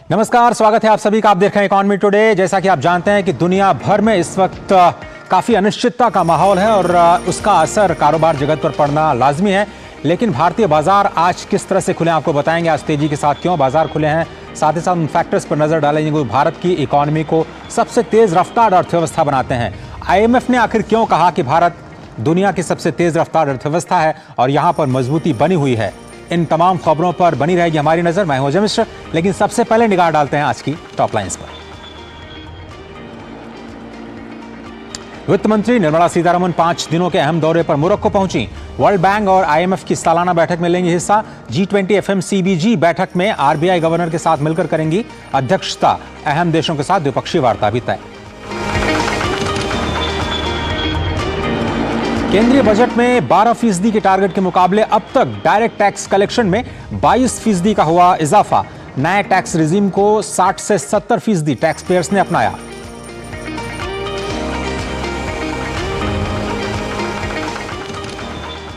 नमस्कार, स्वागत है आप सभी का। आप देख रहे हैं इकोनॉमी टुडे। जैसा कि आप जानते हैं कि दुनिया भर में इस वक्त काफी अनिश्चितता का माहौल है और उसका असर कारोबार जगत पर पड़ना लाजमी है। लेकिन भारतीय बाजार आज किस तरह से खुले आपको बताएंगे, आज तेजी के साथ क्यों बाजार खुले हैं, साथ ही साथ उन फैक्टर्स पर नजर डालेंगे जो भारत की इकोनॉमी को सबसे तेज रफ्तार अर्थव्यवस्था बनाते हैं। IMF ने आखिर क्यों कहा कि भारत दुनिया की सबसे तेज रफ्तार अर्थव्यवस्था है और यहां पर मजबूती बनी हुई है। इन तमाम खबरों पर बनी रहेगी हमारी नजर। मैं हूं अजय मिश्र, लेकिन सबसे पहले निगाह डालते हैं आज की टॉप लाइंस पर। वित्त मंत्री निर्मला सीतारमण 5 दिनों के अहम दौरे पर मोरक्को पहुंची। वर्ल्ड बैंक और IMF की सालाना बैठक में लेंगी हिस्सा। G20 FMCBG बैठक में RBI गवर्नर के साथ मिलकर करेंगी अध्यक्षता। अहम देशों के साथ द्विपक्षीय वार्ता भी तय। केंद्रीय बजट में 12% के टारगेट के मुकाबले अब तक डायरेक्ट टैक्स कलेक्शन में 22% का हुआ इजाफा। नए टैक्स रिजीम को 60 से 70% टैक्स पेयर्स ने अपनाया।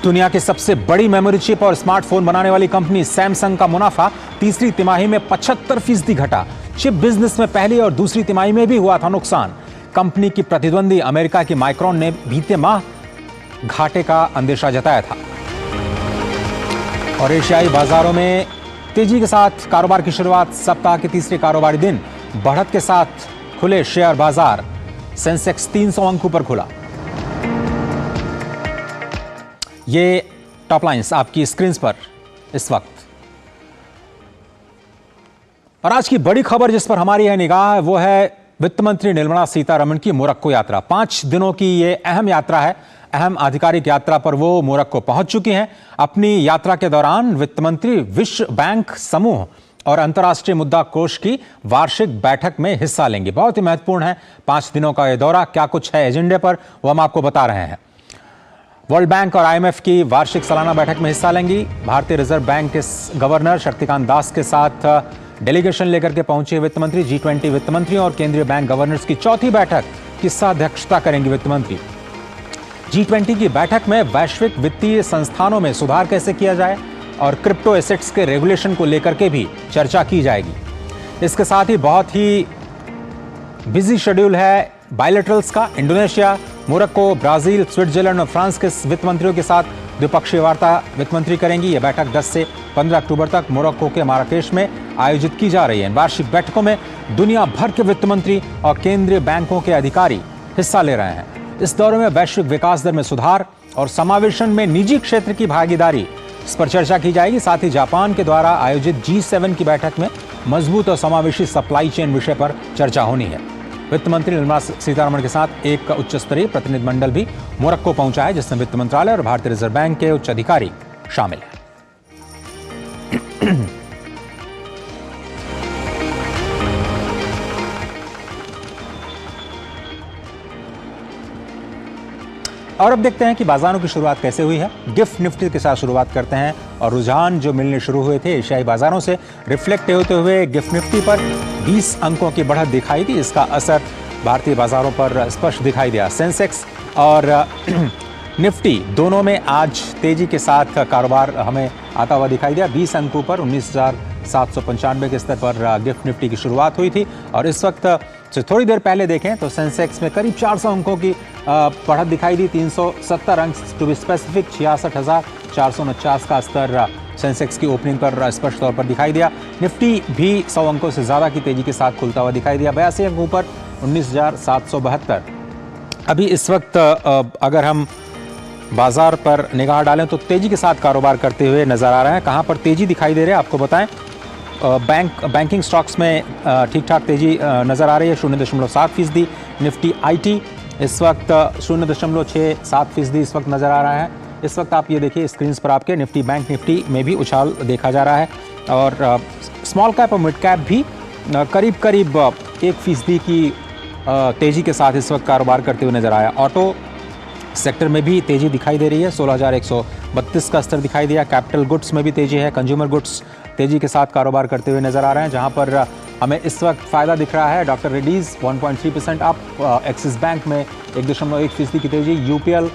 दुनिया की सबसे बड़ी मेमोरी चिप और स्मार्टफोन बनाने वाली कंपनी सैमसंग का मुनाफा तीसरी तिमाही में 75% घटा। चिप बिजनेस में पहली और दूसरी तिमाही में भी हुआ था नुकसान। कंपनी की प्रतिद्वंदी अमेरिका की माइक्रॉन ने बीते माह घाटे का अंदेशा जताया था। और एशियाई बाजारों में तेजी के साथ कारोबार की शुरुआत। सप्ताह के तीसरे कारोबारी दिन बढ़त के साथ खुले शेयर बाजार। सेंसेक्स 300 अंकों पर खुला। ये टॉप लाइंस आपकी स्क्रीन पर इस वक्त। और आज की बड़ी खबर जिस पर हमारी है निगाह, वो है वित्त मंत्री निर्मला सीतारमण की मोरक्को यात्रा। 5 दिनों की ये अहम यात्रा है। अहम आधिकारिक यात्रा पर वो मोरक्को पहुंच चुकी हैं। अपनी यात्रा के दौरान वित्त मंत्री विश्व बैंक समूह और अंतर्राष्ट्रीय मुद्रा कोष की वार्षिक बैठक में हिस्सा लेंगे। बहुत ही महत्वपूर्ण है 5 दिनों का ये दौरा। क्या कुछ है एजेंडे पर, वो हम आपको बता रहे हैं। वर्ल्ड बैंक और IMF की वार्षिक सालाना बैठक में हिस्सा लेंगी। भारतीय रिजर्व बैंक के गवर्नर शक्तिकांत दास के साथ डेलीगेशन लेकर के पहुंचे वित्त मंत्री। G20 वित्त मंत्रियों और केंद्रीय बैंक गवर्नर्स की चौथी बैठक की अध्यक्षता करेंगे वित्त मंत्री। G20 की बैठक में वैश्विक वित्तीय संस्थानों में सुधार कैसे किया जाए और क्रिप्टो एसेट्स के रेगुलेशन को लेकर के भी चर्चा की जाएगी। इसके साथ ही बहुत ही बिजी शेड्यूल है बायलैटरल्स का। इंडोनेशिया, मोरक्को, ब्राजील, स्विट्जरलैंड और फ्रांस के वित्त मंत्रियों के साथ द्विपक्षीय वार्ता वित्त मंत्री करेंगी। यह बैठक 10 से 15 अक्टूबर तक मोरक्को के माराकेश में आयोजित की जा रही है। इन वार्षिक बैठकों में दुनिया भर के वित्त मंत्री और केंद्रीय बैंकों के अधिकारी हिस्सा ले रहे हैं। इस दौरे में वैश्विक विकास दर में सुधार और समावेशन में निजी क्षेत्र की भागीदारी, इस पर चर्चा की जाएगी। साथ ही जापान के द्वारा आयोजित G7 की बैठक में मजबूत और समावेशी सप्लाई चेन विषय पर चर्चा होनी है। वित्त मंत्री निर्मला सीतारमण के साथ एक उच्च स्तरीय प्रतिनिधिमंडल भी मोरक्को पहुंचा है, जिसमें वित्त मंत्रालय और भारतीय रिजर्व बैंक के उच्च अधिकारी शामिल हैं। और अब देखते हैं कि बाजारों की शुरुआत कैसे हुई है। गिफ्ट निफ्टी के साथ शुरुआत करते हैं और रुझान जो मिलने शुरू हुए थे एशियाई बाजारों से रिफ्लेक्ट होते हुए गिफ्ट निफ्टी पर 20 अंकों की बढ़त दिखाई दी। इसका असर भारतीय बाजारों पर स्पष्ट दिखाई दिया। सेंसेक्स और निफ्टी दोनों में आज तेजी के साथ कारोबार हमें आता हुआ दिखाई दिया। 20 अंकों पर 19,795 के स्तर पर गिफ्ट निफ्टी की शुरुआत हुई थी। और इस वक्त से थोड़ी देर पहले देखें तो सेंसेक्स में करीब 400 अंकों की बढ़त दिखाई दी। 370 अंक टू बी स्पेसिफिक, 66,449 का स्तर सेंसेक्स की ओपनिंग पर स्पष्ट तौर पर दिखाई दिया। निफ्टी भी 100 अंकों से ज़्यादा की तेजी के साथ खुलता हुआ दिखाई दिया। 82 अंकों पर 19,772। अभी इस वक्त अगर हम बाजार पर निगाह डालें तो तेजी के साथ कारोबार करते हुए नजर आ रहे हैं। कहां पर तेजी दिखाई दे रही है आपको बताएं। बैंकिंग स्टॉक्स में ठीक ठाक तेजी नजर आ रही है। 0.7% निफ्टी IT इस वक्त 0.67% इस वक्त नजर आ रहा है। इस वक्त आप ये देखिए स्क्रीन पर आपके निफ्टी बैंक निफ्टी में भी उछाल देखा जा रहा है। और स्मॉल कैप और मिड कैप भी करीब 1% की तेजी के साथ इस वक्त कारोबार करते हुए नजर आया। ऑटो सेक्टर में भी तेजी दिखाई दे रही है। 16,132 का स्तर दिखाई दिया। कैपिटल गुड्स में भी तेजी है। कंज्यूमर गुड्स तेजी के साथ कारोबार करते हुए नजर आ रहे हैं। जहां पर हमें इस वक्त फायदा दिख रहा है doctor Reddy's 1.3% up. Axis bank में 1.1% की तेजी। UPL,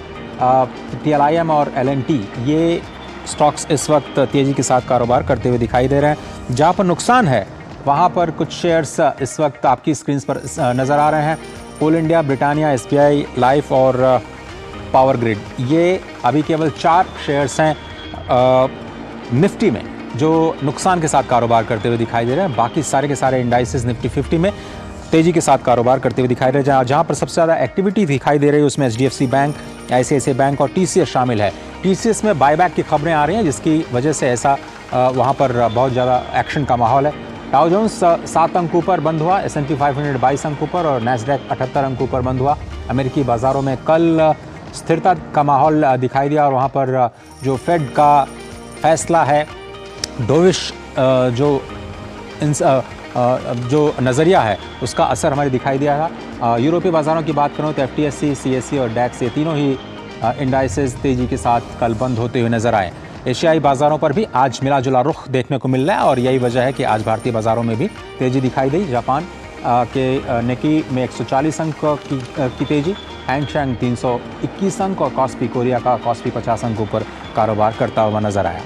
TLIM और LNT ये स्टॉक्स इस वक्त तेजी के साथ कारोबार करते हुए दिखाई दे रहे हैं। जहां पर नुकसान है वहाँ पर कुछ शेयर्स इस वक्त आपकी स्क्रीन पर नज़र आ रहे हैं। कोल इंडिया, ब्रिटानिया, SBI लाइफ और पावर ग्रिड, ये अभी केवल 4 शेयर्स हैं निफ्टी में जो नुकसान के साथ कारोबार करते हुए दिखाई दे रहे हैं। बाकी सारे के सारे इंडाइसेस निफ्टी 50 में तेजी के साथ कारोबार करते हुए दिखाई दे रहे हैं। जहाँ पर सबसे ज़्यादा एक्टिविटी दिखाई दे रही है उसमें HDFC बैंक, ICICI बैंक और TCS शामिल है। TCS में बायबैक की खबरें आ रही हैं जिसकी वजह से ऐसा वहाँ पर बहुत ज़्यादा एक्शन का माहौल है। डाउ जोन्स 7 अंकों पर बंद हुआ, S&P 500 22 अंकों पर और नैस्डैक 78 अंकों पर बंद हुआ। अमेरिकी बाज़ारों में कल स्थिरता का माहौल दिखाई दिया और वहाँ पर जो फेड का फैसला है, डोविश जो नज़रिया है उसका असर हमें दिखाई दिया था। यूरोपीय बाज़ारों की बात करूँ तो FTSE, CSE और DAX ये तीनों ही इंडाइसेस तेज़ी के साथ कल बंद होते हुए नज़र आए। एशियाई बाज़ारों पर भी आज मिला जुला रुख देखने को मिल रहा है और यही वजह है कि आज भारतीय बाज़ारों में भी तेज़ी दिखाई दी। जापान के निकी में 140 अंक की तेज़ी, हैंगसेंग 321 अंक और कॉस्पी कोरिया का कॉस्पी 50 अंकों पर कारोबार करता हुआ नज़र आया।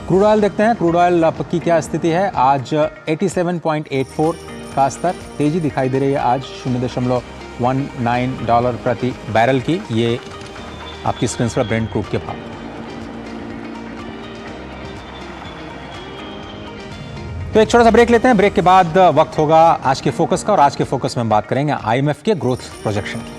क्रूड ऑयल देखते हैं, क्रूड ऑयल की क्या स्थिति है। आज 87.84 का स्तर, तेज़ी दिखाई दे रही है आज 0.19 डॉलर प्रति बैरल की। ये आपकी स्क्रीन पर ब्रेंट क्रूड के भाव। तो एक छोटा सा ब्रेक लेते हैं, ब्रेक के बाद वक्त होगा आज के फोकस का और आज के फोकस में हम बात करेंगे IMF के ग्रोथ प्रोजेक्शन की।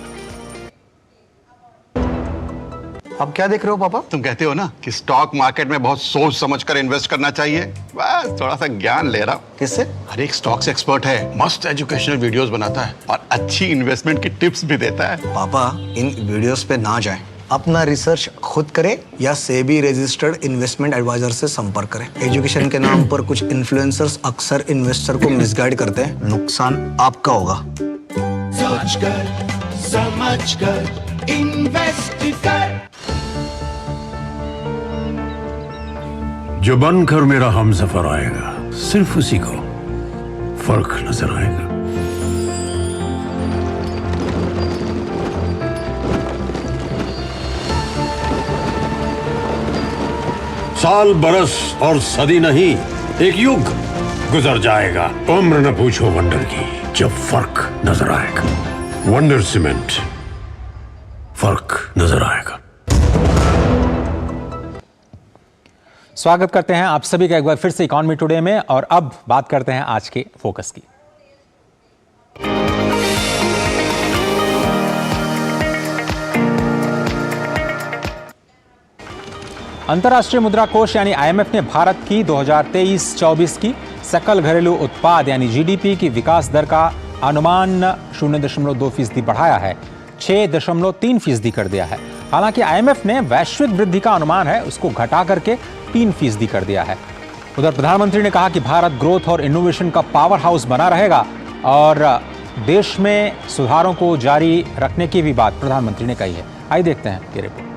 अब क्या देख रहे हो पापा? तुम कहते हो ना कि स्टॉक मार्केट में बहुत सोच समझकर इन्वेस्ट करना चाहिए, बस थोड़ा सा ज्ञान ले रहा हूं। किससे? हर एक स्टॉक्स एक्सपर्ट है, मस्त एजुकेशनल वीडियोस बनाता है और अच्छी इन्वेस्टमेंट की टिप्स भी देता है। पापा इन वीडियोस पे ना जाएं, अपना रिसर्च खुद करें या सेबी रजिस्टर्ड इन्वेस्टमेंट एडवाइजर से संपर्क करें। एजुकेशन के नाम पर कुछ इन्फ्लुएंसर्स अक्सर इन्वेस्टर को मिसगाइड करते हैं, नुकसान आपका होगा। सोचकर समझकर इन्वेस्ट कर। जो बनकर मेरा हमसफर आएगा, सिर्फ उसी को फर्क नजर आएगा। साल, बरस और सदी नहीं, एक युग गुजर जाएगा। उम्र न पूछो वंडर की, जब फर्क नजर आएगा। वंडर सीमेंट, फर्क नजर आएगा। स्वागत करते हैं आप सभी का एक बार फिर से इकोनॉमी टुडे में और अब बात करते हैं आज के फोकस की। अंतर्राष्ट्रीय मुद्रा कोष यानी IMF ने भारत की 2023-24 की सकल घरेलू उत्पाद यानी GDP की विकास दर का अनुमान 0.2% बढ़ाया है, 6.3% कर दिया है। हालांकि IMF ने वैश्विक वृद्धि का अनुमान है उसको घटा करके 3% कर दिया है। उधर प्रधानमंत्री ने कहा कि भारत ग्रोथ और इनोवेशन का पावर हाउस बना रहेगा और देश में सुधारों को जारी रखने की भी बात प्रधानमंत्री ने कही है। आइए देखते हैं ये रिपोर्ट।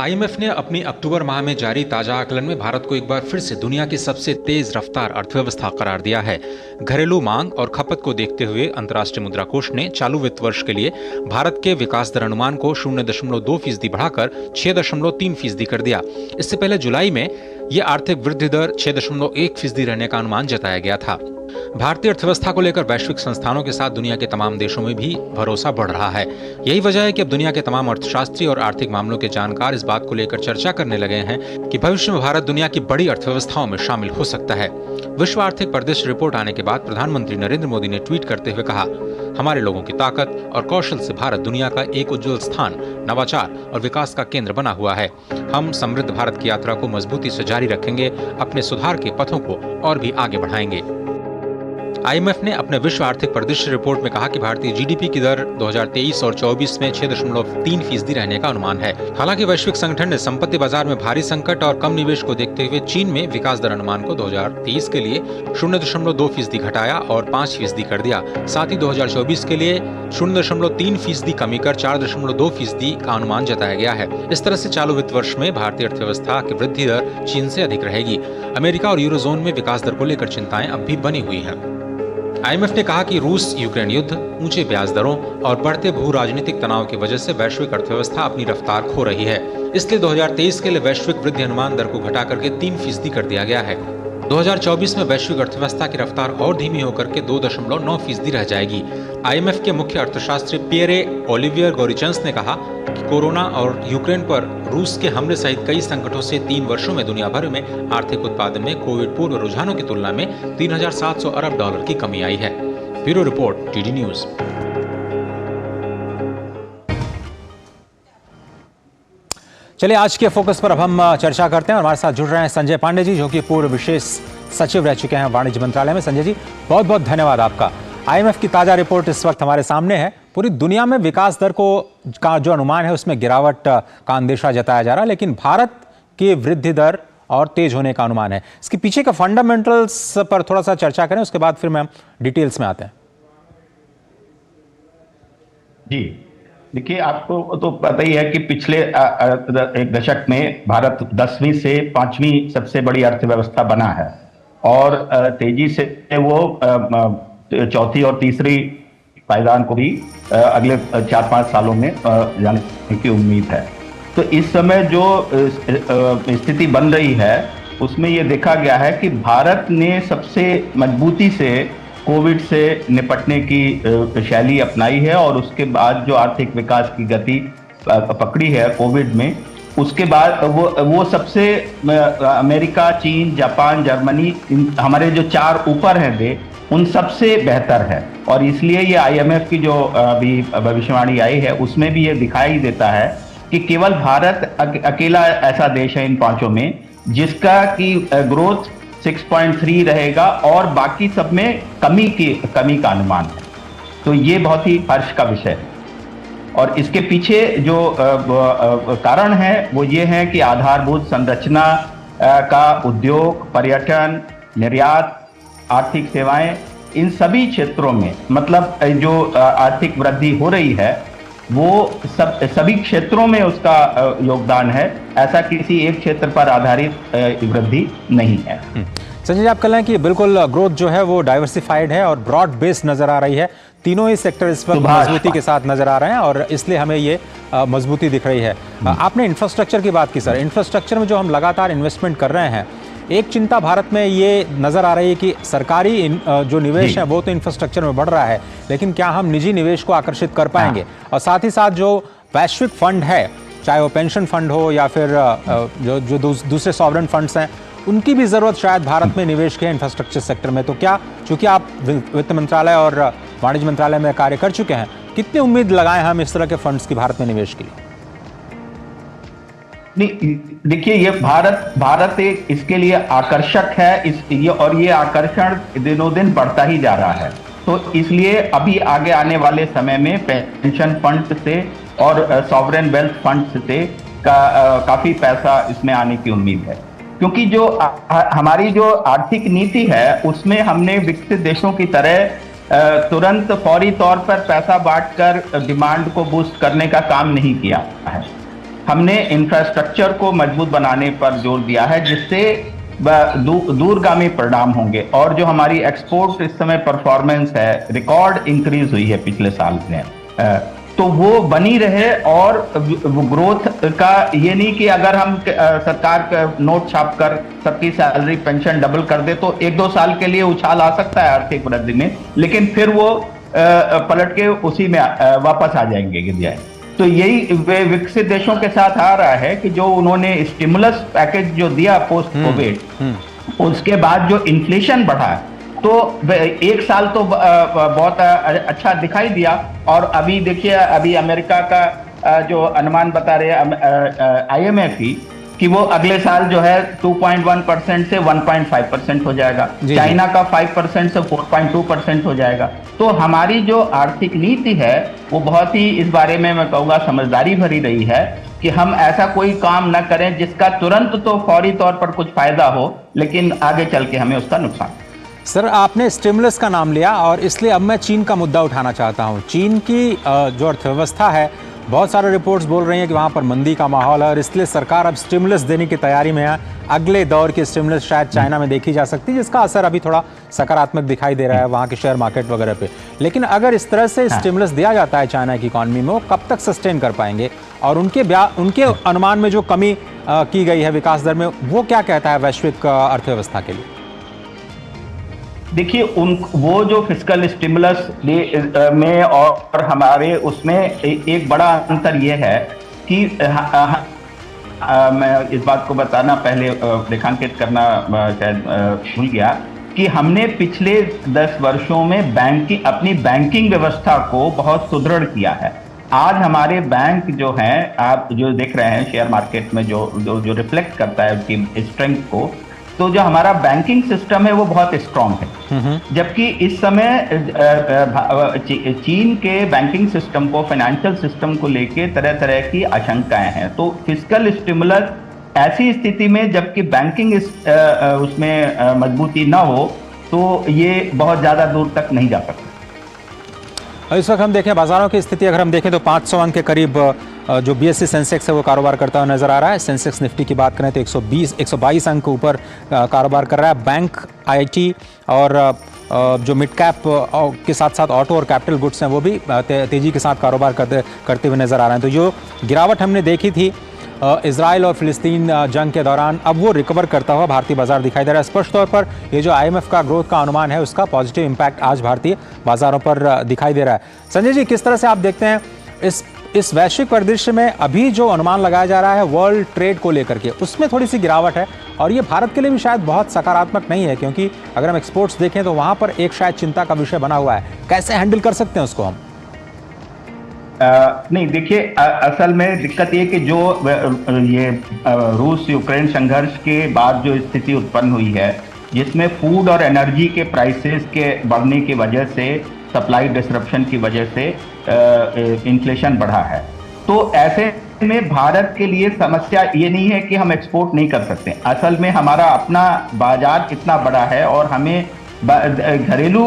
IMF ने अपनी अक्टूबर माह में जारी ताजा आकलन में भारत को एक बार फिर से दुनिया की सबसे तेज रफ्तार अर्थव्यवस्था करार दिया है। घरेलू मांग और खपत को देखते हुए अंतर्राष्ट्रीय मुद्रा कोष ने चालू वित्त वर्ष के लिए भारत के विकास दर अनुमान को 0.2% बढ़ाकर 6.3% कर दिया। इससे पहले जुलाई में यह आर्थिक वृद्धि दर 6.1% रहने का अनुमान जताया गया था। भारतीय अर्थव्यवस्था को लेकर वैश्विक संस्थानों के साथ दुनिया के तमाम देशों में भी भरोसा बढ़ रहा है। यही वजह है कि अब दुनिया के तमाम अर्थशास्त्री और आर्थिक मामलों के जानकार इस बात को लेकर चर्चा करने लगे हैं कि भविष्य में भारत दुनिया की बड़ी अर्थव्यवस्थाओं में शामिल हो सकता है। विश्व आर्थिक परिदृश्य रिपोर्ट आने के बाद प्रधानमंत्री नरेंद्र मोदी ने ट्वीट करते हुए कहा, हमारे लोगों की ताकत और कौशल से भारत दुनिया का एक उज्जवल स्थान, नवाचार और विकास का केंद्र बना हुआ है। हम समृद्ध भारत की यात्रा को मजबूती से जारी रखेंगे, अपने सुधार के पथों को और भी आगे बढ़ाएंगे। IMF ने अपने विश्व आर्थिक परिदृश्य रिपोर्ट में कहा कि भारतीय GDP की दर 2023 और 24 में 6.3% रहने का अनुमान है। हालांकि वैश्विक संगठन ने संपत्ति बाजार में भारी संकट और कम निवेश को देखते हुए चीन में विकास दर अनुमान को 2023 के लिए 0.2% घटाया और 5% कर दिया। साथ ही 2024 के लिए 0.3% कमी कर 4.2% का अनुमान जताया गया है। इस तरह से चालू वित्त वर्ष में भारतीय अर्थव्यवस्था की वृद्धि दर चीन से अधिक रहेगी। अमेरिका और यूरोजोन में विकास दर को लेकर चिंताएं अब भी बनी हुई है। आईएमएफ ने कहा कि रूस यूक्रेन युद्ध, ऊंचे ब्याज दरों और बढ़ते भू राजनीतिक तनाव की वजह से वैश्विक अर्थव्यवस्था अपनी रफ्तार खो रही है। इसलिए 2023 के लिए वैश्विक वृद्धि अनुमान दर को घटा करके 3% कर दिया गया है। 2024 में वैश्विक अर्थव्यवस्था की रफ्तार और धीमी होकर के 2.9% रह जाएगी। आईएमएफ के मुख्य अर्थशास्त्री पियरे ओलिवियर गौरिचंस ने कहा कि कोरोना और यूक्रेन पर रूस के हमले सहित कई संकटों से 3 वर्षों में दुनिया भर में आर्थिक उत्पादन में कोविड पूर्व रुझानों की तुलना में $3,700 अरब की कमी आई है। Bureau report, TD news. चलिए आज के फोकस पर अब हम चर्चा करते हैं और हमारे साथ जुड़ रहे हैं संजय पांडे जी, जो कि पूर्व विशेष सचिव रह चुके हैं वाणिज्य मंत्रालय में। संजय जी, बहुत बहुत धन्यवाद आपका। आईएमएफ की ताजा रिपोर्ट इस वक्त हमारे सामने है। पूरी दुनिया में विकास दर का जो अनुमान है उसमें गिरावट का अंदेशा जताया जा रहा है, लेकिन भारत की वृद्धि दर और तेज होने का अनुमान है। इसके पीछे का फंडामेंटल्स पर थोड़ा सा चर्चा करें, उसके बाद फिर हम डिटेल्स में आते हैं। जी देखिए, आपको तो पता ही है कि पिछले एक दशक में भारत 10वीं से 5वीं सबसे बड़ी अर्थव्यवस्था बना है और तेजी से वो चौथी और तीसरी पायदान को भी अगले 4-5 सालों में जाने की उम्मीद है। तो इस समय जो स्थिति बन रही है उसमें ये देखा गया है कि भारत ने सबसे मजबूती से कोविड से निपटने की शैली अपनाई है और उसके बाद जो आर्थिक विकास की गति पकड़ी है कोविड में, उसके बाद वो सबसे अमेरिका, चीन, जापान, जर्मनी, हमारे जो 4 ऊपर हैं उन सबसे बेहतर है। और इसलिए ये आईएमएफ की जो अभी भविष्यवाणी आई है उसमें भी ये दिखाई देता है कि केवल भारत अकेला ऐसा देश है इन 5 में जिसका की ग्रोथ 6.3 रहेगा और बाकी सब में कमी का अनुमान है। तो ये बहुत ही हर्ष का विषय है। और इसके पीछे जो कारण है वो ये है कि आधारभूत संरचना का उद्योग, पर्यटन, निर्यात, आर्थिक सेवाएं, इन सभी क्षेत्रों में मतलब जो आर्थिक वृद्धि हो रही है वो सभी क्षेत्रों में उसका योगदान है। ऐसा किसी एक क्षेत्र पर आधारित वृद्धि नहीं है। संजय जी, आप कह रहे हैं कि बिल्कुल ग्रोथ जो है वो डाइवर्सिफाइड है और ब्रॉड बेस्ड नजर आ रही है। तीनों ही सेक्टर इस वक्त मजबूती के साथ नजर आ रहे हैं और इसलिए हमें ये मजबूती दिख रही है। आपने इंफ्रास्ट्रक्चर की बात की सर। इंफ्रास्ट्रक्चर में जो हम लगातार इन्वेस्टमेंट कर रहे हैं, एक चिंता भारत में ये नजर आ रही है कि सरकारी जो निवेश है वो तो इंफ्रास्ट्रक्चर में बढ़ रहा है, लेकिन क्या हम निजी निवेश को आकर्षित कर पाएंगे? और साथ ही साथ जो वैश्विक फंड है, चाहे वो पेंशन फंड हो या फिर जो दूसरे सॉवरेन फंड्स हैं, उनकी भी जरूरत शायद भारत में निवेश के इंफ्रास्ट्रक्चर सेक्टर में। तो क्या, चूंकि आप वित्त मंत्रालय और वाणिज्य मंत्रालय में कार्य कर चुके हैं, कितनी उम्मीद लगाएं हम इस तरह के फंड्स की भारत में निवेश के लिए? नहीं, देखिए ये भारत एक इसके लिए आकर्षक है और ये आकर्षण दिनों दिन बढ़ता ही जा रहा है। तो इसलिए अभी आगे आने वाले समय में पेंशन फंड से और सॉवरेन वेल्थ फंड से काफी पैसा इसमें आने की उम्मीद है, क्योंकि जो हमारी जो आर्थिक नीति है उसमें हमने विकसित देशों की तरह तुरंत फौरी तौर पर पैसा बांटकर डिमांड को बूस्ट करने का काम नहीं किया है। हमने इंफ्रास्ट्रक्चर को मजबूत बनाने पर जोर दिया है जिससे दूरगामी परिणाम होंगे। और जो हमारी एक्सपोर्ट इस समय परफॉर्मेंस है, रिकॉर्ड इंक्रीज हुई है पिछले साल में, तो वो बनी रहे। और ग्रोथ का ये नहीं कि अगर हम सरकार का नोट छाप कर सबकी सैलरी पेंशन डबल कर दे तो 1-2 साल के लिए उछाल आ सकता है आर्थिक वृद्धि में, लेकिन फिर वो पलट के उसी में वापस आ जाएंगे, गिर जाए। तो यही विकसित देशों के साथ आ रहा है कि जो उन्होंने स्टिमुलस पैकेज जो दिया पोस्ट कोविड, उसके बाद जो इन्फ्लेशन बढ़ा तो 1 साल तो बहुत अच्छा दिखाई दिया। और अभी देखिए, अभी अमेरिका का जो अनुमान बता रहे हैं आईएमएफ ही कि वो अगले साल जो है 2.1% से 1.5% हो जाएगा, चाइना का 5% से 4.2% हो जाएगा। तो हमारी जो आर्थिक नीति है वो बहुत ही इस बारे में मैं कहूँगा समझदारी भरी रही है कि हम ऐसा कोई काम न करें जिसका तुरंत तो फौरी तौर पर कुछ फायदा हो, लेकिन आगे चल के हमें उसका नुकसान। सर, आपने स्टिमुलस का नाम लिया और इसलिए अब मैं चीन का मुद्दा उठाना चाहता हूँ। चीन की जो अर्थव्यवस्था है, बहुत सारे रिपोर्ट्स बोल रही हैं कि वहाँ पर मंदी का माहौल है और इसलिए सरकार अब स्टिमुलस देने की तैयारी में है। अगले दौर की स्टिमुलस शायद चाइना में देखी जा सकती है, जिसका असर अभी थोड़ा सकारात्मक दिखाई दे रहा है वहाँ के शेयर मार्केट वगैरह पे। लेकिन अगर इस तरह से स्टिमुलस दिया जाता है चाइना की इकॉनमी में, वो कब तक सस्टेन कर पाएंगे? और उनके अनुमान में जो कमी की गई है विकास दर में, वो क्या कहता है वैश्विक अर्थव्यवस्था के लिए? देखिए, वो जो फिस्कल स्टिमुलस में और हमारे उसमें एक बड़ा अंतर ये है कि मैं इस बात को बताना पहले रेखांकित करना शायद भूल गया कि हमने पिछले 10 वर्षों में अपनी बैंकिंग व्यवस्था को बहुत सुदृढ़ किया है। आज हमारे बैंक जो हैं, आप जो देख रहे हैं शेयर मार्केट में जो रिफ्लेक्ट करता है उसकी स्ट्रेंथ को, तो जो हमारा बैंकिंग सिस्टम है वो बहुत स्ट्रांग है। जबकि इस समय चीन के बैंकिंग सिस्टम को, फाइनेंशियल सिस्टम को लेके तरह तरह की आशंकाएं हैं। तो फिस्कल स्टिमुलस ऐसी स्थिति में जबकि बैंकिंग उसमें मजबूती ना हो तो ये बहुत ज़्यादा दूर तक नहीं जा सकता। इस वक्त हम देखें बाजारों की स्थिति, अगर हम देखें तो 500 अंक के करीब जो BSE सेंसेक्स है वो कारोबार करता हुआ नजर आ रहा है। सेंसेक्स निफ्टी की बात करें तो 122 अंक ऊपर कारोबार कर रहा है। बैंक, IT और जो मिड कैप के साथ साथ ऑटो और कैपिटल गुड्स हैं वो भी तेजी के साथ कारोबार करते हुए नजर आ रहे हैं। तो जो गिरावट हमने देखी थी इजराइल और फिलिस्तीन जंग के दौरान, अब वो रिकवर करता हुआ भारतीय बाजार दिखाई दे रहा है। स्पष्ट तौर पर ये जो IMF का ग्रोथ का अनुमान है उसका पॉजिटिव इम्पैक्ट आज भारतीय बाजारों पर दिखाई दे रहा है। संजय जी, किस तरह से आप देखते हैं इस वैश्विक परिदृश्य में अभी जो अनुमान लगाया जा रहा है वर्ल्ड ट्रेड को लेकर के, उसमें थोड़ी सी गिरावट है और ये भारत के लिए भी शायद बहुत सकारात्मक नहीं है, क्योंकि अगर हम एक्सपोर्ट्स देखें तो वहाँ पर एक शायद चिंता का विषय बना हुआ है। कैसे हैंडल कर सकते हैं उसको हम? नहीं, देखिए, असल में दिक्कत ये कि जो ये रूस यूक्रेन संघर्ष के बाद जो स्थिति उत्पन्न हुई है, जिसमें फूड और एनर्जी के प्राइसेस के बढ़ने की वजह से, सप्लाई डिसरप्शन की वजह से इन्फ्लेशन बढ़ा है। तो ऐसे में भारत के लिए समस्या ये नहीं है कि हम एक्सपोर्ट नहीं कर सकते। असल में हमारा अपना बाजार इतना बड़ा है और हमें घरेलू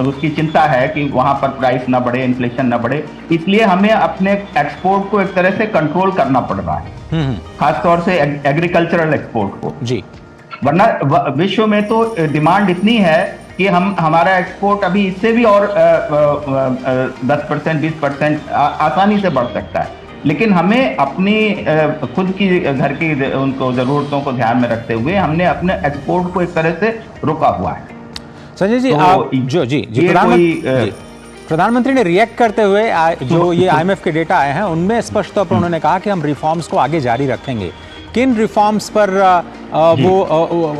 उसकी चिंता है कि वहां पर प्राइस ना बढ़े, इन्फ्लेशन ना बढ़े, इसलिए हमें अपने एक्सपोर्ट को एक तरह से कंट्रोल करना पड़ रहा है, खासतौर से एग्रीकल्चरल एक्सपोर्ट को जी। वरना विश्व में तो डिमांड इतनी है कि हमारा एक्सपोर्ट अभी इससे भी और 10% 20% आसानी से बढ़ सकता है। लेकिन हमें अपनी खुद की घर की उनको ज़रूरतों को ध्यान में रखते हुए हमने अपने एक्सपोर्ट को एक तरह से रोका हुआ है। संजय जी, आप प्रधानमंत्री ने रिएक्ट करते हुए जो ये IMF के डेटा आए हैं उनमें स्पष्ट तौर पर उन्होंने कहा कि हम रिफॉर्म्स को आगे जारी रखेंगे। किन रिफॉर्म्स पर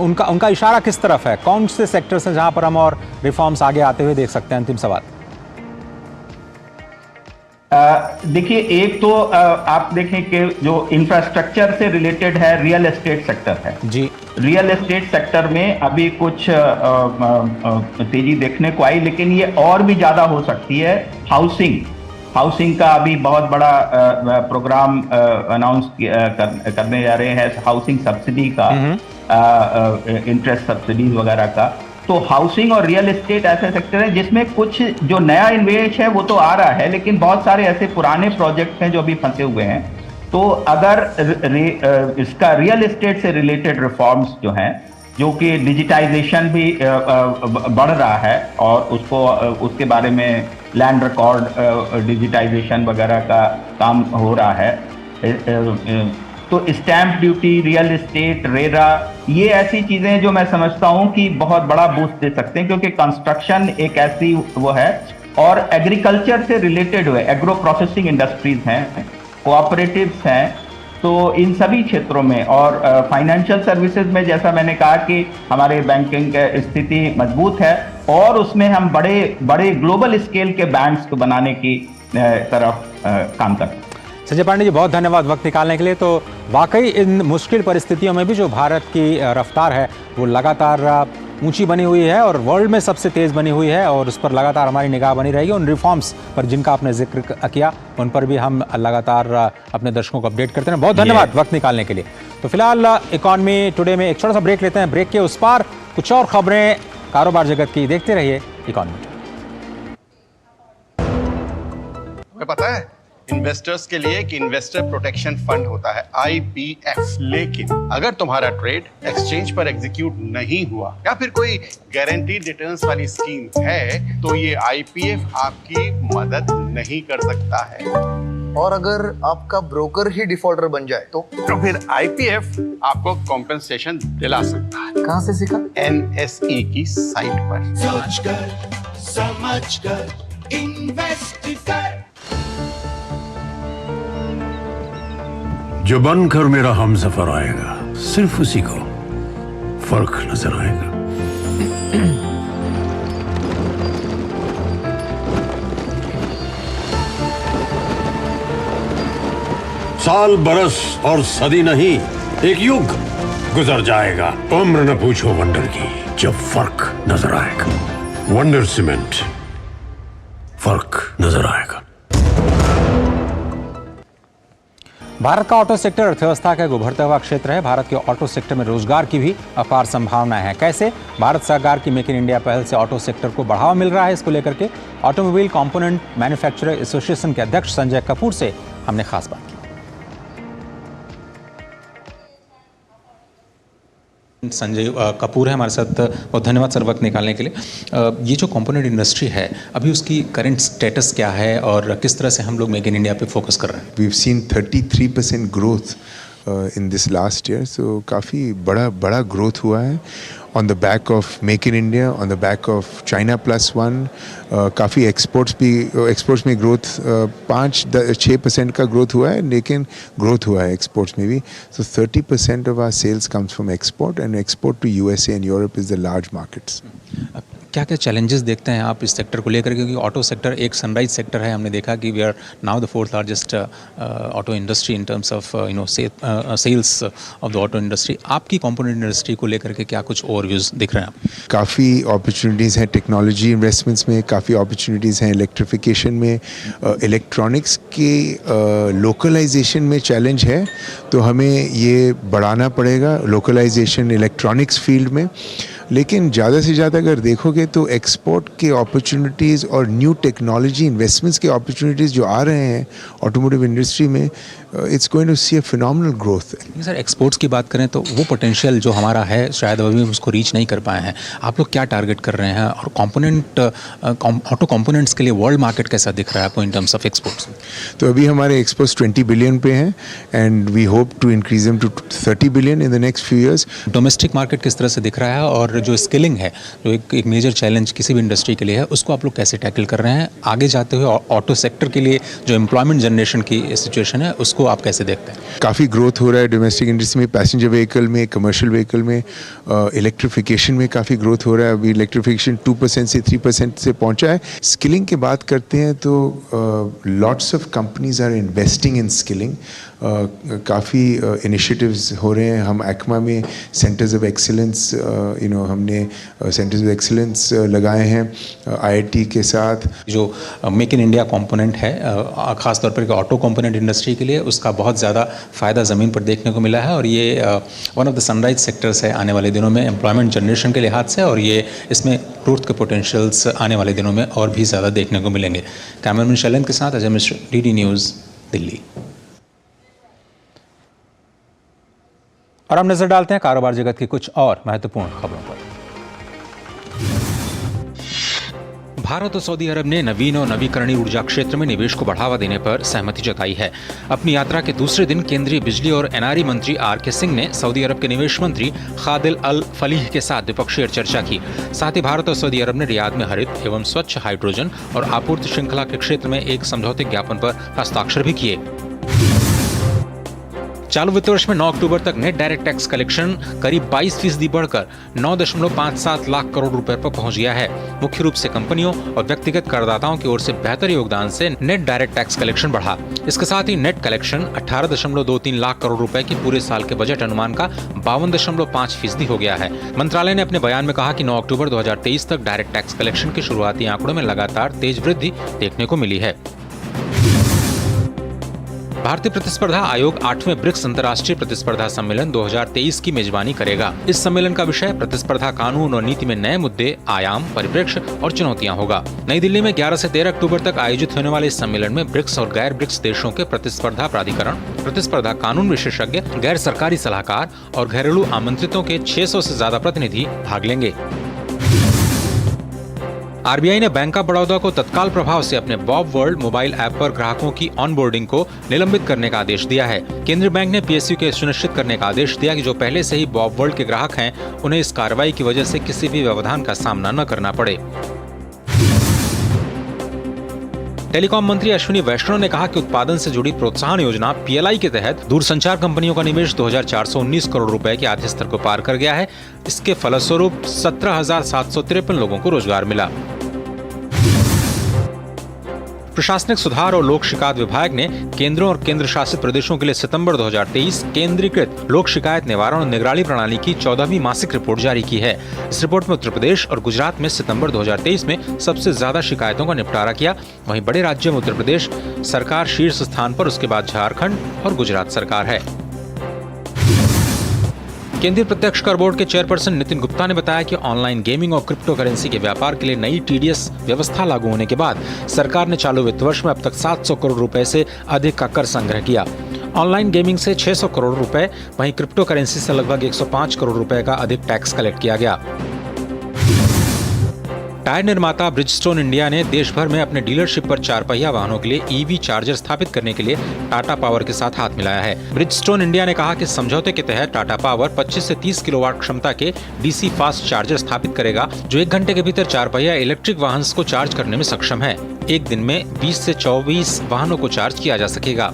उनका इशारा किस तरफ है? कौन से सेक्टर्स हैं जहां पर हम और रिफॉर्म्स आगे आते हुए देख सकते हैं? अंतिम सवाल। देखिए, एक तो आप देखें कि जो इंफ्रास्ट्रक्चर से रिलेटेड है रियल एस्टेट सेक्टर है जी। रियल एस्टेट सेक्टर में अभी कुछ तेजी देखने को आई, लेकिन ये और भी ज्यादा हो सकती है। हाउसिंग का अभी बहुत बड़ा प्रोग्राम अनाउंस करने जा रहे हैं, हाउसिंग सब्सिडी का, इंटरेस्ट सब्सिडीज वगैरह का। तो हाउसिंग और रियल एस्टेट ऐसे सेक्टर है जिसमें कुछ जो नया निवेश है वो तो आ रहा है, लेकिन बहुत सारे ऐसे पुराने प्रोजेक्ट हैं जो अभी फंसे हुए हैं। तो अगर इसका रियल एस्टेट से रिलेटेड रिफॉर्म्स जो हैं, जो कि डिजिटाइजेशन भी बढ़ रहा है और उसके बारे में लैंड रिकॉर्ड डिजिटाइजेशन वगैरह का काम हो रहा है, तो stamp duty, real estate, RERA, ये ऐसी चीजें जो मैं समझता हूं कि बहुत बड़ा बूस्ट दे सकते हैं, क्योंकि कंस्ट्रक्शन एक ऐसी वो है और एग्रीकल्चर से रिलेटेड हुए एग्रो प्रोसेसिंग इंडस्ट्रीज हैं, कोऑपरेटिव्स हैं। तो इन सभी क्षेत्रों में और फाइनेंशियल सर्विसेज में जैसा मैंने कहा कि हमारे बैंकिंग स्थिति मजबूत है और उसमें हम बड़े ग्लोबल स्केल के बैंक्स को बनाने की तरफ काम करते हैं। संजय पांडे जी, बहुत धन्यवाद वक्त निकालने के लिए। तो वाकई इन मुश्किल परिस्थितियों में भी जो भारत की रफ्तार है वो लगातार ऊंची बनी हुई है और वर्ल्ड में सबसे तेज़ बनी हुई है और उस पर लगातार हमारी निगाह बनी रहेगी। उन रिफॉर्म्स पर जिनका आपने जिक्र किया उन पर भी हम लगातार अपने दर्शकों को अपडेट करते हैं। बहुत धन्यवाद वक्त निकालने के लिए। तो फिलहाल इकॉनमी टुडे में एक छोटा सा ब्रेक लेते हैं। ब्रेक के उस पार कुछ और खबरें कारोबार जगत की देखते रहिए इकॉनमी। तुम्हें पता है इन्वेस्टर्स के लिए एक इन्वेस्टर प्रोटेक्शन फंड होता है IPF। लेकिन अगर तुम्हारा ट्रेड एक्सचेंज पर एग्जीक्यूट नहीं हुआ या फिर कोई गारंटीड रिटर्न्स वाली स्कीम है तो ये IPF आपकी मदद नहीं कर सकता है। और अगर आपका ब्रोकर ही डिफॉल्टर बन जाए तो फिर IPF आपको कॉम्पेंसेशन दिला सकता है। कहाँ से सीखा? NSE की साइट पर। सोचकर समझकर इन्वेस्ट कर। जो बनकर मेरा हमसफर आएगा सिर्फ उसी को फर्क नजर आएगा। साल बरस और सदी नहीं, एक युग गुजर जाएगा। उम्र न पूछो वंडर की, जब फर्क नजर आएगा। वंडर सीमेंट, फर्क नजर आएगा। भारत का ऑटो सेक्टर अर्थव्यवस्था का एक उभरता हुआ क्षेत्र है। भारत के ऑटो सेक्टर में रोजगार की भी अपार संभावनाएं हैं। कैसे? भारत सरकार की मेक इन इंडिया पहल से ऑटो सेक्टर को बढ़ावा मिल रहा है। इसको लेकर के ऑटोमोबाइल कंपोनेंट मैन्युफैक्चरर एसोसिएशन के अध्यक्ष संजय कपूर से हमने खास बात की। संजय कपूर है हमारे साथ। बहुत धन्यवाद सर वक्त निकालने के लिए। ये जो कंपोनेंट इंडस्ट्री है अभी उसकी करंट स्टेटस क्या है और किस तरह से हम लोग मेक इन इंडिया पे फोकस कर रहे हैं? We've seen 33% growth in this last year, so काफ़ी बड़ा growth हुआ है on the back of Make in India, on the back of China Plus One. काफ़ी एक्सपोर्ट्स में ग्रोथ 5-6% का ग्रोथ हुआ है, लेकिन ग्रोथ हुआ है एक्सपोर्ट्स में भी। So 30% of our sales comes from export, and export to USA and Europe is the large markets. क्या क्या चैलेंजेस देखते हैं आप इस सेक्टर को लेकर? क्योंकि ऑटो सेक्टर एक सनराइज सेक्टर है। हमने देखा कि we are now the 4th largest auto industry in terms of sales of the auto industry. आपकी कंपोनेंट इंडस्ट्री को लेकर के क्या कुछ ओवरव्यूज दिख रहे हैं आप? काफ़ी अपॉर्चुनिटीज़ हैं टेक्नोलॉजी इन्वेस्टमेंट्स में, काफ़ी अपॉर्चुनिटीज़ हैं इलेक्ट्रिफिकेशन में। इलेक्ट्रॉनिक्स के लोकलाइजेशन में चैलेंज है, तो हमें ये बढ़ाना पड़ेगा लोकलाइजेशन इलेक्ट्रॉनिक्स फील्ड में। लेकिन ज़्यादा से ज़्यादा अगर देखोगे तो एक्सपोर्ट के अपॉर्चुनिटीज़ और न्यू टेक्नोलॉजी इन्वेस्टमेंट्स के अपॉर्चुनिटीज़ जो आ रहे हैं ऑटोमोटिव इंडस्ट्री में, it's going to see a phenomenal growth. Sir exports की बात करें तो वो पोटेंशियल जो हमारा है शायद अभी हम उसको रीच नहीं कर पाए हैं। आप लोग क्या टारगेट कर रहे हैं और ऑटो कंपोनेंट्स के लिए वर्ल्ड मार्केट कैसा दिख रहा है आपको इन टर्म्स ऑफ एक्सपोर्ट्स? तो अभी हमारे एक्सपोर्ट्स 20 बिलियन पे हैं and we hope to increase them to 30 billion in the next few years. Domestic market किस तरह से दिख रहा है और जो स्किलिंग है जो एक मेजर चैलेंज किसी भी इंडस्ट्री के लिए है, उसको आप लोग कैसे टैकल कर रहे हैं आगे जाते हुए? ऑटो सेक्टर के लिए जो एम्प्लॉयमेंट जनरेशन की सिचुएशन है उसको आप कैसे देखते हैं? काफ़ी ग्रोथ हो रहा है डोमेस्टिक इंडस्ट्री में, पैसेंजर व्हीकल में, कमर्शियल व्हीकल में, इलेक्ट्रिफिकेशन में काफ़ी ग्रोथ हो रहा है। अभी इलेक्ट्रिफिकेशन 2% से 3% से पहुंचा है। स्किलिंग की बात करते हैं तो lots of companies are investing in skilling. काफ़ी इनिशिएटिव्स हो रहे हैं। हम एक्मा में सेंटर्स ऑफ एक्सीलेंस हमने सेंटर्स ऑफ एक्सीलेंस लगाए हैं IIT के साथ। जो मेक इन इंडिया कंपोनेंट है ख़ासतौर पर ऑटो कंपोनेंट इंडस्ट्री के लिए, उसका बहुत ज़्यादा फ़ायदा ज़मीन पर देखने को मिला है और ये one of the sunrise sectors है आने वाले दिनों में एम्प्लॉयमेंट जनरेशन के लिहाज से, और ये इसमें ग्रोथ के पोटेंशियल्स आने वाले दिनों में और भी ज़्यादा देखने को मिलेंगे। कैमरामैन शैलेंद्र के साथ अजय मिश्र, DD न्यूज़, दिल्ली। और हम नजर डालते हैं कारोबार जगत की कुछ और महत्वपूर्ण खबरों पर। भारत और सऊदी अरब ने नवीन और नवीकरणीय ऊर्जा क्षेत्र में निवेश को बढ़ावा देने पर सहमति जताई है। अपनी यात्रा के दूसरे दिन केंद्रीय बिजली और NRE मंत्री RK सिंह ने सऊदी अरब के निवेश मंत्री खादिल अल फलीह के साथ द्विपक्षीय चर्चा की। साथ ही भारत और सऊदी अरब ने रियाद में हरित एवं स्वच्छ हाइड्रोजन और आपूर्ति श्रृंखला के क्षेत्र में एक समझौते ज्ञापन पर हस्ताक्षर भी किए। चालू वित्त वर्ष में 9 अक्टूबर तक नेट डायरेक्ट टैक्स कलेक्शन करीब 22% बढ़कर 9.57 लाख करोड़ रुपए पर पहुंच गया है। मुख्य रूप से कंपनियों और व्यक्तिगत करदाताओं की ओर से बेहतर योगदान से नेट डायरेक्ट टैक्स कलेक्शन बढ़ा। इसके साथ ही नेट कलेक्शन 18.23 लाख करोड़ रुपए की पूरे साल के बजट अनुमान का 52.5% हो गया है। मंत्रालय ने अपने बयान में कहा कि 9 अक्टूबर 2023 तक डायरेक्ट टैक्स कलेक्शन के शुरुआती आंकड़ों में लगातार तेज वृद्धि देखने को मिली है। भारतीय प्रतिस्पर्धा आयोग 8वें ब्रिक्स अंतर्राष्ट्रीय प्रतिस्पर्धा सम्मेलन 2023 की मेजबानी करेगा। इस सम्मेलन का विषय प्रतिस्पर्धा कानून और नीति में नए मुद्दे, आयाम, परिप्रेक्ष्य और चुनौतियां होगा। नई दिल्ली में 11 से 13 अक्टूबर तक आयोजित होने वाले इस सम्मेलन में ब्रिक्स और गैर ब्रिक्स देशों के प्रतिस्पर्धा प्राधिकरण, प्रतिस्पर्धा कानून विशेषज्ञ, गैर सरकारी सलाहकार और घरेलू आमंत्रितों के 600 से ज्यादा प्रतिनिधि भाग लेंगे। आरबीआई ने बैंक ऑफ बड़ौदा को तत्काल प्रभाव से अपने बॉब वर्ल्ड मोबाइल ऐप पर ग्राहकों की ऑनबोर्डिंग को निलंबित करने का आदेश दिया है। केंद्रीय बैंक ने पीएसयू के सुनिश्चित करने का आदेश दिया कि जो पहले से ही बॉब वर्ल्ड के ग्राहक हैं, उन्हें इस कार्रवाई की वजह से किसी भी व्यवधान का सामना न करना पड़े। टेलीकॉम मंत्री अश्विनी वैष्णव ने कहा कि उत्पादन से जुड़ी प्रोत्साहन योजना पीएलआई के तहत दूरसंचार कंपनियों का निवेश 2419 करोड़ रुपए के आधे स्तर को पार कर गया है। इसके फलस्वरूप 17,753 लोगों को रोजगार मिला। प्रशासनिक सुधार और लोक शिकायत विभाग ने केंद्रों और केंद्र शासित प्रदेशों के लिए सितंबर 2023 केंद्रीकृत लोक शिकायत निवारण और निगरानी प्रणाली की 14वीं मासिक रिपोर्ट जारी की है। इस रिपोर्ट में उत्तर प्रदेश और गुजरात में सितंबर 2023 में सबसे ज्यादा शिकायतों का निपटारा किया। वहीं बड़े राज्यों में उत्तर प्रदेश सरकार शीर्ष स्थान पर, उसके बाद झारखंड और गुजरात सरकार है। केंद्रीय प्रत्यक्ष कर बोर्ड के चेयरपर्सन नितिन गुप्ता ने बताया कि ऑनलाइन गेमिंग और क्रिप्टो करेंसी के व्यापार के लिए नई टीडीएस व्यवस्था लागू होने के बाद सरकार ने चालू वित्त वर्ष में अब तक 700 करोड़ रुपए से अधिक का कर संग्रह किया। ऑनलाइन गेमिंग से 600 करोड़ रुपए, वहीं क्रिप्टो करेंसी से लगभग 105 करोड़ रुपए का अधिक टैक्स कलेक्ट किया गया। टायर निर्माता ब्रिजस्टोन इंडिया ने देश भर में अपने डीलरशिप पर 4 पहिया वाहनों के लिए ईवी चार्जर स्थापित करने के लिए टाटा पावर के साथ हाथ मिलाया है। ब्रिजस्टोन इंडिया ने कहा कि समझौते के तहत टाटा पावर 25 से 30 किलोवाट क्षमता के डीसी फास्ट चार्जर स्थापित करेगा, जो 1 घंटे के भीतर 4 पहिया इलेक्ट्रिक वाहन को चार्ज करने में सक्षम है। एक दिन में 20 से 24 वाहनों को चार्ज किया जा सकेगा।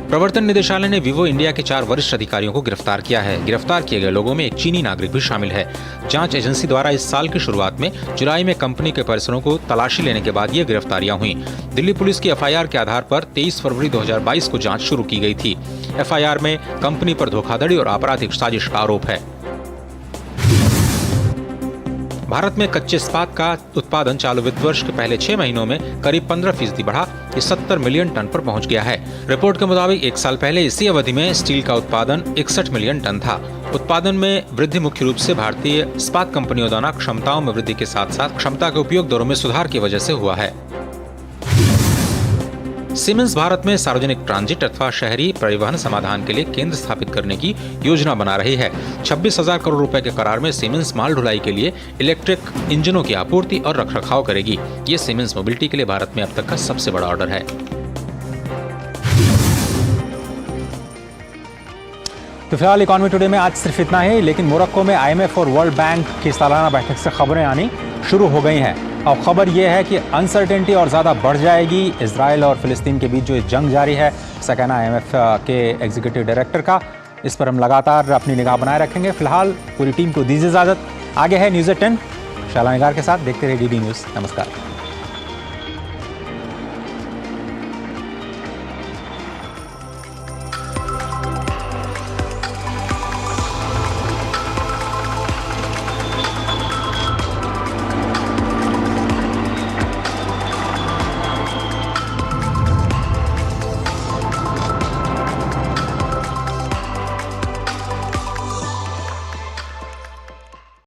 प्रवर्तन निदेशालय ने विवो इंडिया के 4 वरिष्ठ अधिकारियों को गिरफ्तार किया है। गिरफ्तार किए गए लोगों में एक चीनी नागरिक भी शामिल है। जांच एजेंसी द्वारा इस साल की शुरुआत में जुलाई में कंपनी के परिसरों को तलाशी लेने के बाद ये गिरफ्तारियां हुई। दिल्ली पुलिस की एफआईआर के आधार पर 23 फरवरी 2022 को जांच शुरू की गई थी। एफआईआर में कंपनी पर धोखाधड़ी और आपराधिक साजिश का आरोप है। भारत में कच्चे इस्पात का उत्पादन चालू वित्त वर्ष के पहले 6 महीनों में करीब 15% बढ़ा, ये 70 मिलियन टन पर पहुंच गया है। रिपोर्ट के मुताबिक 1 साल पहले इसी अवधि में स्टील का उत्पादन 61 मिलियन टन था। उत्पादन में वृद्धि मुख्य रूप से भारतीय इस्पात कंपनियों द्वारा क्षमताओं में वृद्धि के साथ साथ क्षमता के उपयोग दरों में सुधार की वजह से हुआ है। सीमेंस भारत में सार्वजनिक ट्रांजिट अथवा शहरी परिवहन समाधान के लिए केंद्र स्थापित करने की योजना बना रही है। 26,000 करोड़ रुपए के करार में सीमेंस माल ढुलाई के लिए इलेक्ट्रिक इंजनों की आपूर्ति और रखरखाव करेगी। ये सीमेंस मोबिलिटी के लिए भारत में अब तक का सबसे बड़ा ऑर्डर है। तो फिलहाल इकॉनमी टुडे में आज सिर्फ इतना ही, लेकिन मोरक्को में आईएमएफ और वर्ल्ड बैंक की सालाना बैठक से खबरें आनी शुरू हो गई हैं। और खबर यह है कि अनसर्टेनिटी और ज़्यादा बढ़ जाएगी। इजराइल और फिलिस्तीन के बीच जो जंग जारी है, ऐसा कहना आईएमएफ के एग्जीक्यूटिव डायरेक्टर का। इस पर हम लगातार अपनी निगाह बनाए रखेंगे। फिलहाल पूरी टीम को दीजिए इजाज़त। आगे है न्यूज़ 10 शाला निगार के साथ। देखते रहिए डीडी न्यूज़। नमस्कार।